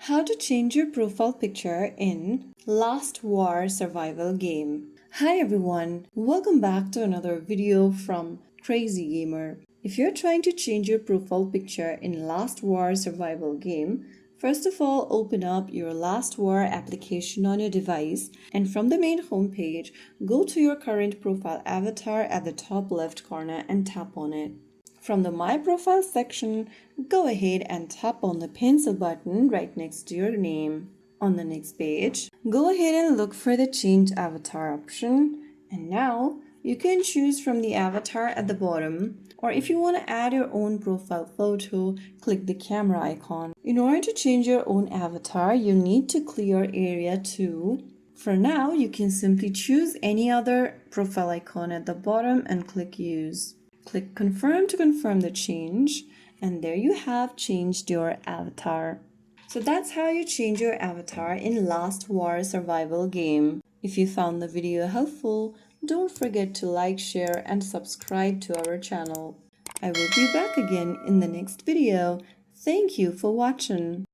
How to change your profile picture in Last War survival game. Hi everyone, welcome back to another video from Crazy Gamer. If you're trying to change your profile picture in Last War survival game, first of all open up your Last War application on your device and from the main homepage, go to your current profile avatar at the top left corner and tap on it. From the My Profile section, go ahead and tap on the pencil button right next to your name. On the next page, go ahead and look for the Change Avatar option. And now, you can choose from the avatar at the bottom, or if you want to add your own profile photo, click the camera icon. In order to change your own avatar, you need to clear Area 2. For now, you can simply choose any other profile icon at the bottom and click Use. Click Confirm to confirm the change, and there you have changed your avatar. So that's how you change your avatar in Last War survival game. If you found the video helpful, don't forget to like, share, and subscribe to our channel. I will be back again in the next video. Thank you for watching.